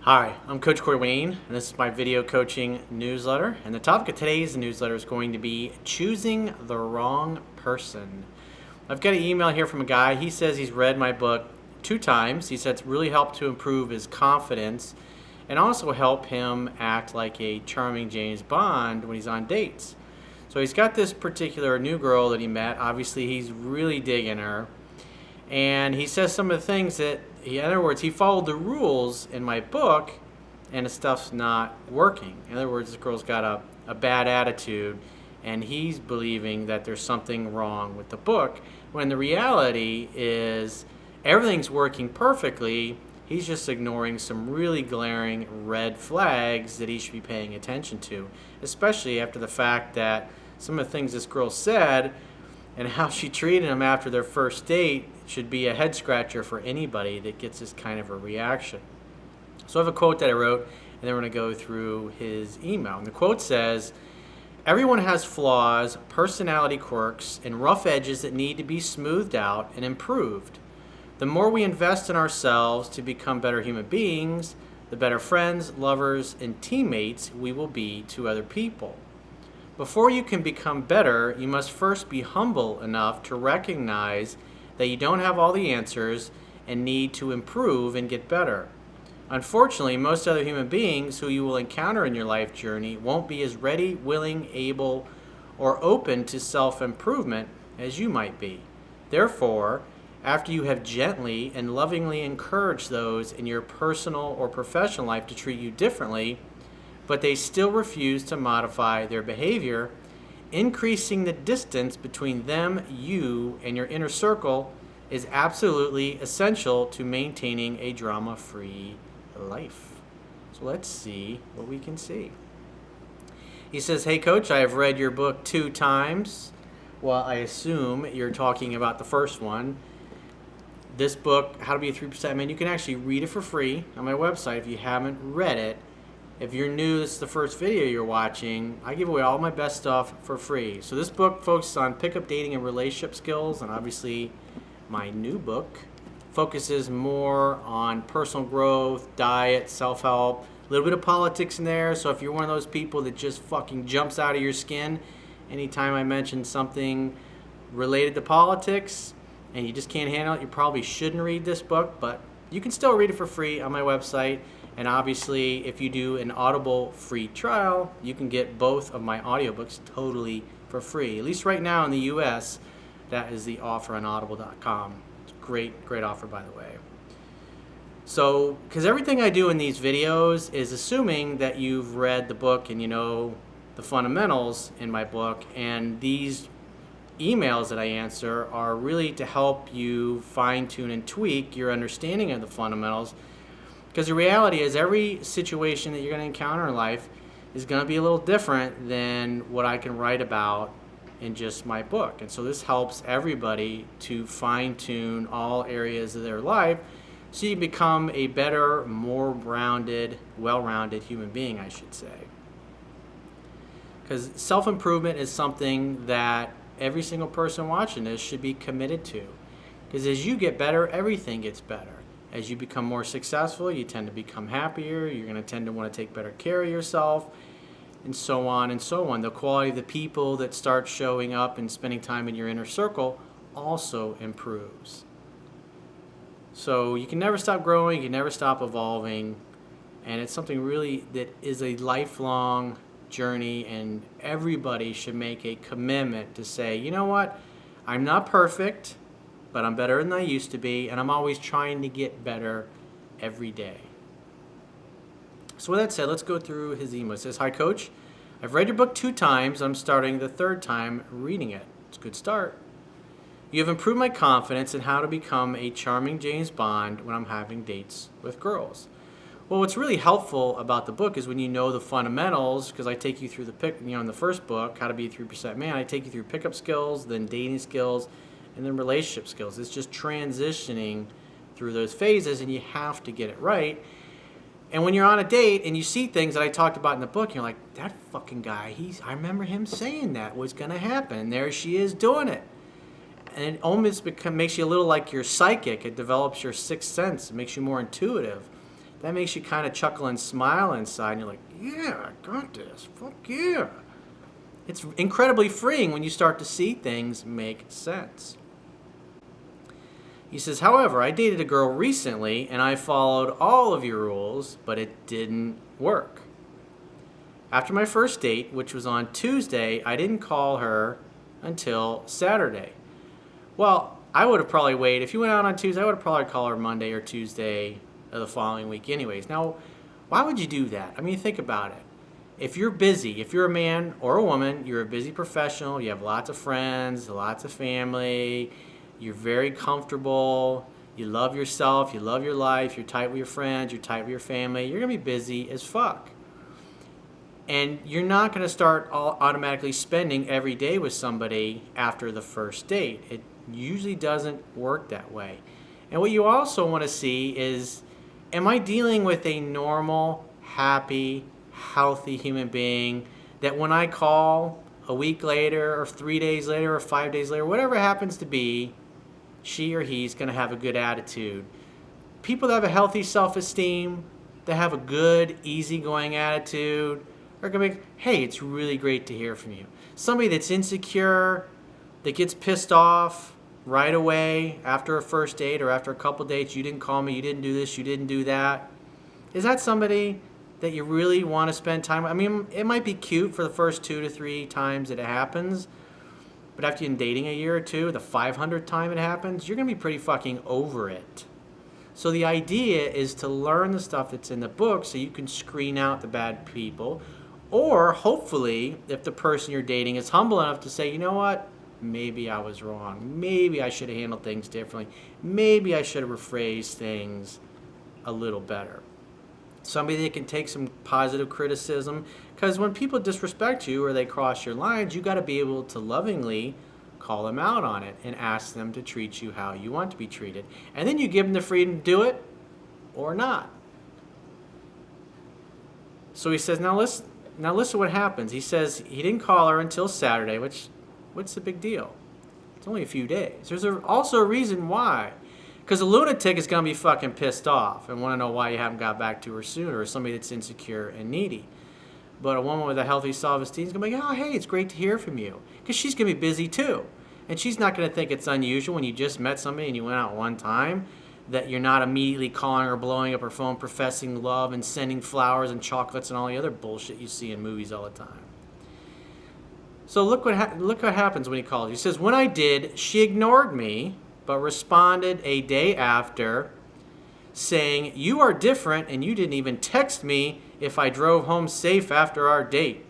Hi, I'm Coach Corey Wayne, and this is my video coaching newsletter. And the topic of today's newsletter is going to be choosing the wrong person. I've got an email here from a guy. He says he's read my book 2 times. He said it's really helped to improve his confidence and also help him act like a charming James Bond when he's on dates. So he's got this particular new girl that he met. Obviously, he's really digging her. And he says some of the things that, in other words, he followed the rules in my book and the stuff's not working. In other words, this girl's got a bad attitude and he's believing that there's something wrong with the book when the reality is everything's working perfectly. He's just ignoring some really glaring red flags that he should be paying attention to, especially after the fact that some of the things this girl said and how she treated him after their first date should be a head scratcher for anybody that gets this kind of a reaction. So I have a quote that I wrote, and then we're going to go through his email. And the quote says, "Everyone has flaws, personality quirks, and rough edges that need to be smoothed out and improved. The more we invest in ourselves to become better human beings, the better friends, lovers, and teammates we will be to other people. Before you can become better, you must first be humble enough to recognize that you don't have all the answers and need to improve and get better. Unfortunately, most other human beings who you will encounter in your life journey won't be as ready, willing, able, or open to self-improvement as you might be. Therefore, after you have gently and lovingly encouraged those in your personal or professional life to treat you differently, but they still refuse to modify their behavior, increasing the distance between them, you, and your inner circle is absolutely essential to maintaining a drama-free life." So let's see what we can see. He says, "Hey Coach, I have read your book 2 times." Well, I assume you're talking about the first one. This book, How to Be a 3% Man, you can actually read it for free on my website if you haven't read it. If you're new, this is the first video you're watching, I give away all my best stuff for free. So this book focuses on pickup, dating, and relationship skills, and obviously my new book focuses more on personal growth, diet, self-help, a little bit of politics in there. So if you're one of those people that just fucking jumps out of your skin anytime I mention something related to politics and you just can't handle it, you probably shouldn't read this book, but you can still read it for free on my website. And obviously, if you do an Audible free trial, you can get both of my audiobooks totally for free. At least right now in the US, that is the offer on audible.com. It's a great offer, by the way. So, because everything I do in these videos is assuming that you've read the book and you know the fundamentals in my book, and these emails that I answer are really to help you fine-tune and tweak your understanding of the fundamentals. Because the reality is every situation that you're going to encounter in life is going to be a little different than what I can write about in just my book. And so this helps everybody to fine-tune all areas of their life so you become a better, more rounded, well-rounded human being, I should say. Because self-improvement is something that every single person watching this should be committed to. Because as you get better, everything gets better. As you become more successful, you tend to become happier, you're going to tend to want to take better care of yourself, and so on and so on. The quality of the people that start showing up and spending time in your inner circle also improves. So you can never stop growing, you can never stop evolving, and it's something really that is a lifelong journey, and everybody should make a commitment to say, you know what, I'm not perfect, but I'm better than I used to be, and I'm always trying to get better every day. So with that said, let's go through his email. It says, "Hi Coach, I've read your book 2 times. I'm starting the 3rd time reading it. It's a good start. You have improved my confidence in how to become a charming James Bond when I'm having dates with girls." Well, what's really helpful about the book is when you know the fundamentals, because I take you through in the first book, How to Be a 3% Man, I take you through pickup skills, then dating skills, and then relationship skills. It's just transitioning through those phases, and you have to get it right. And when you're on a date and you see things that I talked about in the book, you're like, that fucking guy, I remember him saying that was going to happen, and there she is doing it. And it almost makes you a little like you're psychic. It develops your sixth sense. It makes you more intuitive. that makes you kind of chuckle and smile inside. And you're like, yeah, I got this. Fuck yeah. It's incredibly freeing when you start to see things make sense. He says, however, I dated a girl recently and I followed all of your rules, but it didn't work. After my first date, which was on Tuesday, I didn't call her until Saturday. Well, I would have probably waited. If you went out on Tuesday, I would have probably called her Monday or Tuesday of the following week anyways. Now, why would you do that? I mean, think about it. If you're busy, if you're a man or a woman, you're a busy professional, you have lots of friends, lots of family, you're very comfortable, you love yourself, you love your life, you're tight with your friends, you're tight with your family, you're going to be busy as fuck. And you're not going to start automatically spending every day with somebody after the first date. It usually doesn't work that way. And what you also want to see is, am I dealing with a normal, happy, healthy human being that when I call a week later or 3 days later or 5 days later, whatever it happens to be, she or he's going to have a good attitude. People that have a healthy self-esteem, that have a good, easygoing attitude, are going to be, hey, it's really great to hear from you. Somebody that's insecure, that gets pissed off right away after a first date or after a couple dates, you didn't call me, you didn't do this, you didn't do that. Is that somebody that you really want to spend time with? I mean, it might be cute for the first 2 to 3 times that it happens, but after you've been dating a year or two, the 500th time it happens, you're going to be pretty fucking over it. So the idea is to learn the stuff that's in the book so you can screen out the bad people. Or hopefully, if the person you're dating is humble enough to say, you know what, maybe I was wrong. Maybe I should have handled things differently. Maybe I should have rephrased things a little better. Somebody that can take some positive criticism. Because when people disrespect you or they cross your lines, you got to be able to lovingly call them out on it and ask them to treat you how you want to be treated. And then you give them the freedom to do it or not. So he says, now listen what happens. He says he didn't call her until Saturday, what's the big deal? It's only a few days. There's also a reason why. Because a lunatic is going to be fucking pissed off and want to know why you haven't got back to her sooner, or somebody that's insecure and needy. But a woman with a healthy self-esteem is going to be like, oh, hey, it's great to hear from you. Because she's going to be busy too. And she's not going to think it's unusual when you just met somebody and you went out one time that you're not immediately calling her, blowing up her phone, professing love and sending flowers and chocolates and all the other bullshit you see in movies all the time. So look what happens when he calls. He says, when I did, she ignored me, but responded a day after saying, you are different and you didn't even text me if I drove home safe after our date.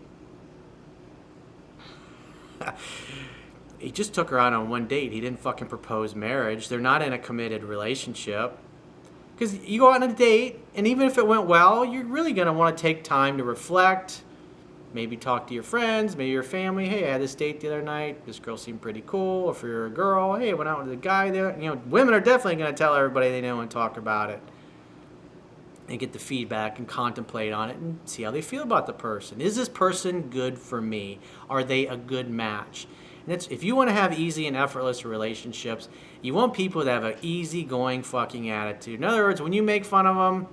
He just took her out on one date. He didn't fucking propose marriage. They're not in a committed relationship. Because you go out on a date, and even if it went well, you're really going to want to take time to reflect, maybe talk to your friends, maybe your family. Hey, I had this date the other night. This girl seemed pretty cool. Or if you're a girl, hey, I went out with a guy there. You know, women are definitely going to tell everybody they know and talk about it. And get the feedback and contemplate on it and see how they feel about the person. Is this person good for me? Are they a good match? And if you want to have easy and effortless relationships, you want people that have an easygoing fucking attitude. In other words, when you make fun of them,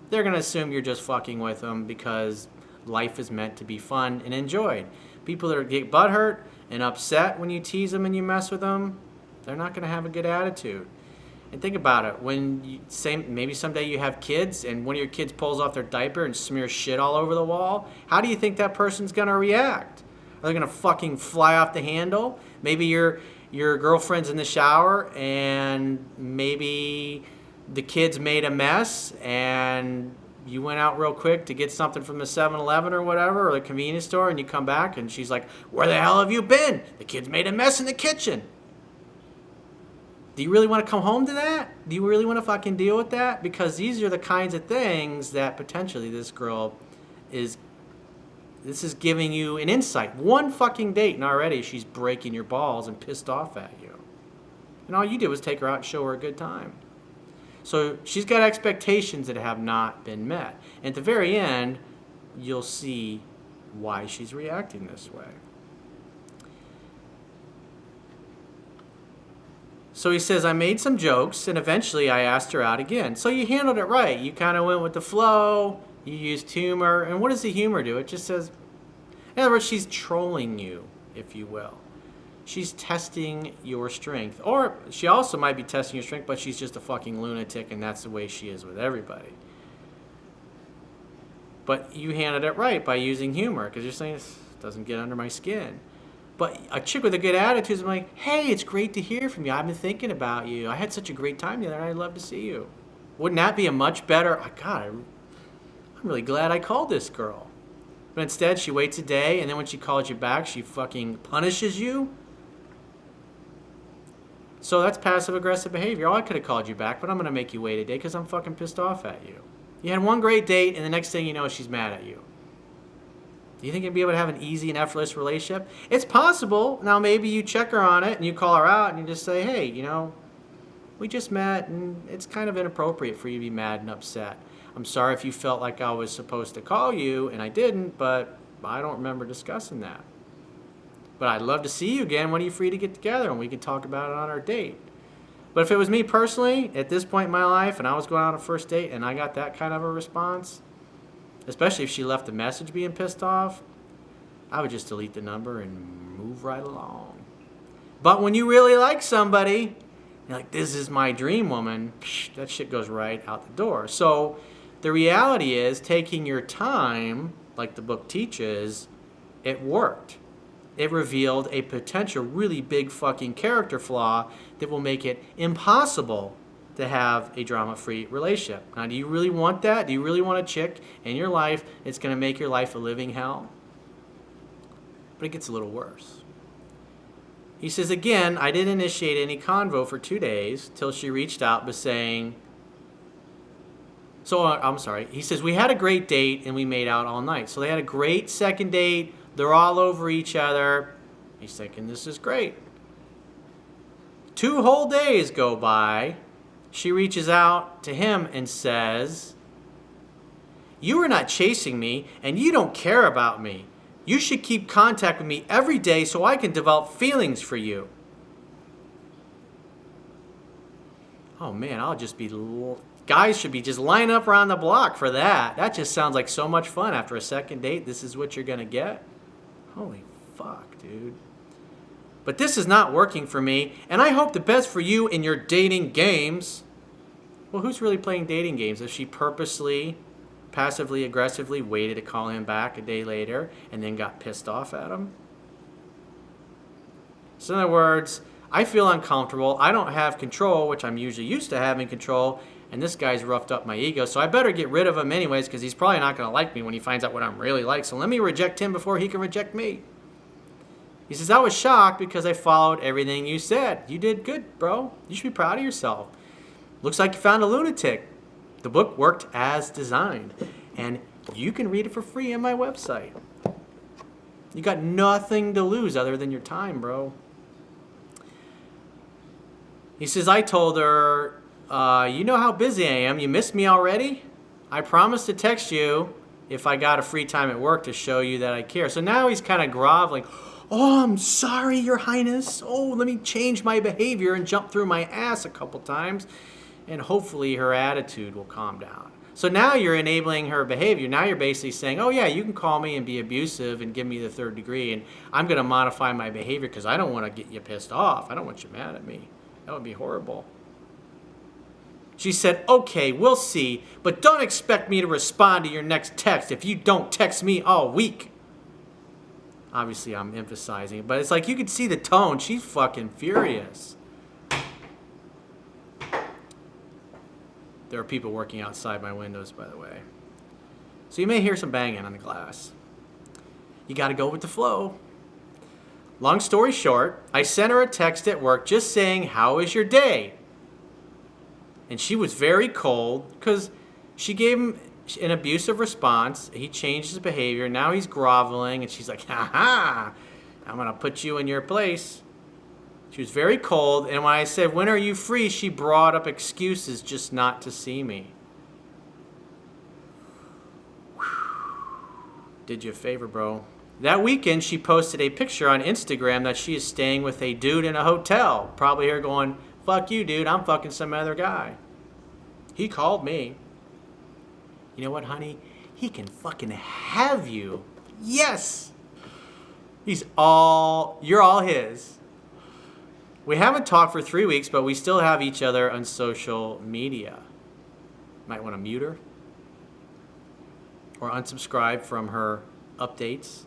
they're going to assume you're just fucking with them because life is meant to be fun and enjoyed. People that get butthurt and upset when you tease them and you mess with them, they're not going to have a good attitude. And think about it. Maybe someday you have kids and one of your kids pulls off their diaper and smears shit all over the wall. How do you think that person's going to react? Are they going to fucking fly off the handle? Maybe your girlfriend's in the shower and maybe the kids made a mess and you went out real quick to get something from the 7-Eleven or whatever, or the convenience store, and you come back and she's like, where the hell have you been? The kids made a mess in the kitchen. Do you really want to come home to that? Do you really want to fucking deal with that? Because these are the kinds of things that potentially this is giving you an insight. One fucking date and already she's breaking your balls and pissed off at you. And all you did was take her out and show her a good time. So she's got expectations that have not been met. And at the very end, you'll see why she's reacting this way. So he says, I made some jokes, and eventually I asked her out again. So you handled it right. You kind of went with the flow. You used humor. And what does the humor do? It just says, in other words, she's trolling you, if you will. She's testing your strength. Or she also might be testing your strength, but she's just a fucking lunatic, and that's the way she is with everybody. But you handled it right by using humor, because you're saying, this doesn't get under my skin. But a chick with a good attitude is like, hey, it's great to hear from you. I've been thinking about you. I had such a great time the other night. I'd love to see you. Wouldn't that be a much better, God, I'm really glad I called this girl. But instead, she waits a day, and then when she calls you back, she fucking punishes you. So that's passive-aggressive behavior. Oh, I could have called you back, but I'm going to make you wait a day because I'm fucking pissed off at you. You had one great date, and the next thing you know, she's mad at you. Do you think you'd be able to have an easy and effortless relationship? It's possible. Now, maybe you check her on it, and you call her out, and you just say, hey, you know, we just met, and it's kind of inappropriate for you to be mad and upset. I'm sorry if you felt like I was supposed to call you, and I didn't, but I don't remember discussing that. But I'd love to see you again. When are you free to get together, and we can talk about it on our date? But if it was me personally, at this point in my life, and I was going on a first date, and I got that kind of a response, especially if she left a message being pissed off, I would just delete the number and move right along. But when you really like somebody, you're like, this is my dream woman, that shit goes right out the door. So the reality is, taking your time, like the book teaches, it worked. It revealed a potential really big fucking character flaw that will make it impossible to have a drama-free relationship. Now, do you really want that? Do you really want a chick in your life that's going to make your life a living hell? But it gets a little worse. He says, again, I didn't initiate any convo for 2 days till she reached out by saying, I'm sorry. He says, we had a great date and we made out all night. So they had a great second date. They're all over each other. He's thinking, this is great. 2 whole days go by. She reaches out to him and says, you are not chasing me and you don't care about me. You should keep contact with me every day so I can develop feelings for you. Oh man, guys should be just lining up around the block for that. That just sounds like so much fun. After a second date, this is what you're going to get? Holy fuck, dude. But this is not working for me, and I hope the best for you in your dating games. Well, who's really playing dating games? If she purposely, passively, aggressively waited to call him back a day later and then got pissed off at him? So in other words, I feel uncomfortable. I don't have control, which I'm usually used to having control, and this guy's roughed up my ego, so I better get rid of him anyways because he's probably not going to like me when he finds out what I'm really like. So let me reject him before he can reject me. He says, I was shocked because I followed everything you said. You did good, bro. You should be proud of yourself. Looks like you found a lunatic. The book worked as designed, and you can read it for free on my website. You got nothing to lose other than your time, bro. He says, I told her, you know how busy I am. You missed me already? I promised to text you if I got a free time at work to show you that I care. So now he's kind of groveling. Oh, I'm sorry, Your Highness. Oh, let me change my behavior and jump through my ass a couple times. And hopefully her attitude will calm down. So now you're enabling her behavior. Now you're basically saying, oh yeah, you can call me and be abusive and give me the 3rd degree, and I'm going to modify my behavior because I don't want to get you pissed off. I don't want you mad at me. That would be horrible. She said, okay, we'll see, but don't expect me to respond to your next text if you don't text me all week. Obviously, I'm emphasizing it, but it's like you could see the tone. She's fucking furious. There are people working outside my windows, by the way. So you may hear some banging on the glass. You got to go with the flow. Long story short, I sent her a text at work just saying, how was your day? And she was very cold because she gave him an abusive response. He changed his behavior. Now he's groveling, and she's like, ha, I'm going to put you in your place. She was very cold, and when I said, when are you free, she brought up excuses just not to see me. Did you a favor, bro. That weekend, she posted a picture on Instagram that she is staying with a dude in a hotel. Probably her going, Fuck you, dude. I'm fucking some other guy. He called me. You know what, honey? He can fucking have you. Yes. You're all his. We haven't talked for 3 weeks, but we still have each other on social media. Might want to mute her or unsubscribe from her updates.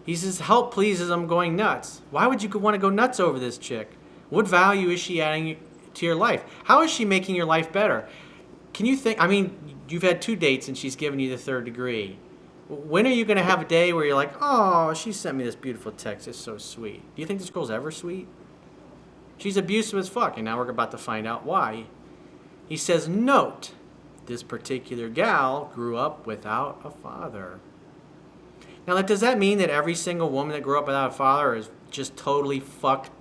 He says, help please as I'm going nuts. Why would you want to go nuts over this chick? What value is she adding to your life? How is she making your life better? Can you think, you've had 2 dates and she's given you the 3rd degree. When are you going to have a day where you're like, oh, she sent me this beautiful text. It's so sweet. Do you think this girl's ever sweet? She's abusive as fuck, and now we're about to find out why. He says, note, this particular gal grew up without a father. Now, does that mean that every single woman that grew up without a father is just totally fucked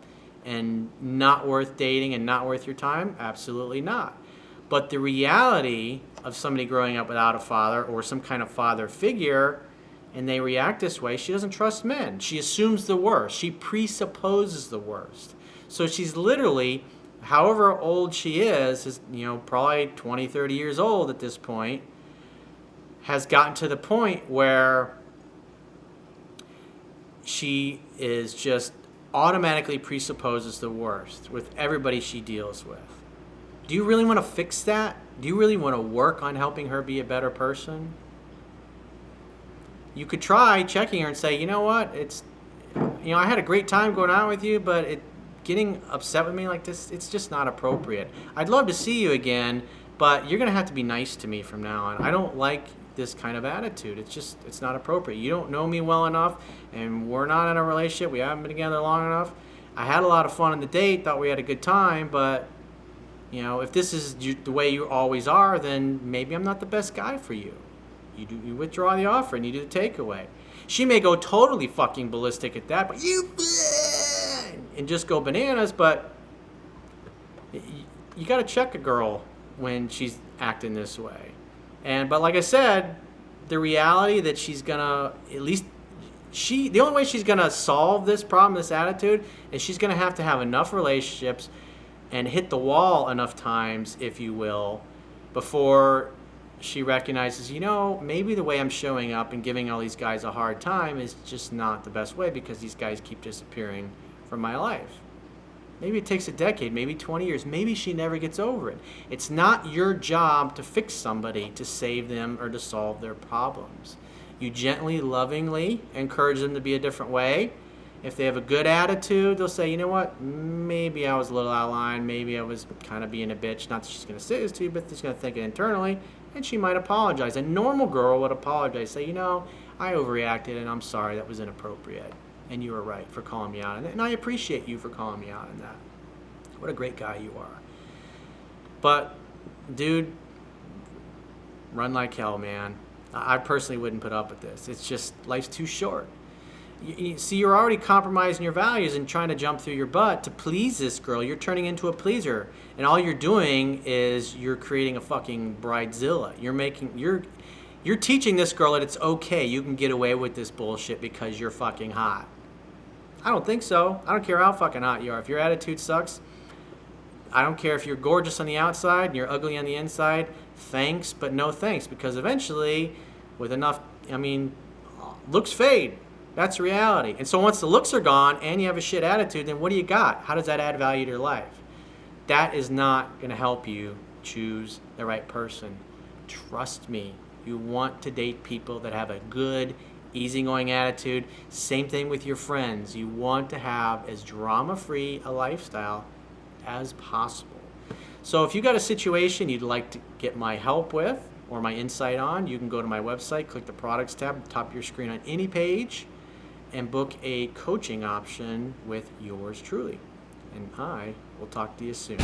and not worth dating and not worth your time? Absolutely not. But the reality of somebody growing up without a father or some kind of father figure, and they react this way, she doesn't trust men. She assumes the worst. She presupposes the worst. So she's literally, however old she is probably 20, 30 years old at this point, has gotten to the point where she is just automatically presupposes the worst with everybody she deals with. Do you really want to fix that? Do you really want to work on helping her be a better person? You could try checking her and say, you know what, I had a great time going out with you, but getting upset with me like this, it's just not appropriate. I'd love to see you again, but you're going to have to be nice to me from now on. I don't like this kind of attitude. It's not appropriate. You don't know me well enough, and we're not in a relationship. We haven't been together long enough. I had a lot of fun on the date, thought we had a good time, but if this is the way you always are, then maybe I'm not the best guy for you. You withdraw the offer and you do the takeaway. She may go totally fucking ballistic at that, but and just go bananas, but you got to check a girl when she's acting this way. But like I said, the reality that she's gonna, the only way she's gonna solve this problem, this attitude, is she's gonna have to have enough relationships and hit the wall enough times, if you will, before she recognizes, maybe the way I'm showing up and giving all these guys a hard time is just not the best way because these guys keep disappearing from my life. Maybe it takes a decade, maybe 20 years, maybe she never gets over it. It's not your job to fix somebody, to save them, or to solve their problems. You gently, lovingly encourage them to be a different way. If they have a good attitude, they'll say, you know what, maybe I was a little out of line, maybe I was kind of being a bitch. Not that she's going to say this to you, but she's going to think it internally, and she might apologize. A normal girl would apologize, say, I overreacted, and I'm sorry, that was inappropriate. And you were right for calling me out on that. And I appreciate you for calling me out on that. What a great guy you are. But, dude, run like hell, man. I personally wouldn't put up with this. It's just, life's too short. You see, you're already compromising your values and trying to jump through your butt to please this girl. You're turning into a pleaser. And all you're doing is you're creating a fucking bridezilla. You're teaching this girl that it's okay. You can get away with this bullshit because you're fucking hot. I don't think so. I don't care how fucking hot you are. If your attitude sucks, I don't care if you're gorgeous on the outside and you're ugly on the inside. Thanks, but no thanks. Because eventually, with enough, looks fade. That's reality. And so once the looks are gone and you have a shit attitude, then what do you got? How does that add value to your life? That is not going to help you choose the right person. Trust me. You want to date people that have a good, easygoing attitude. Same thing with your friends. You want to have as drama-free a lifestyle as possible. So if you got a situation you'd like to get my help with or my insight on, you can go to my website, click the products tab at the top of your screen on any page, and book a coaching option with yours truly. And I will talk to you soon.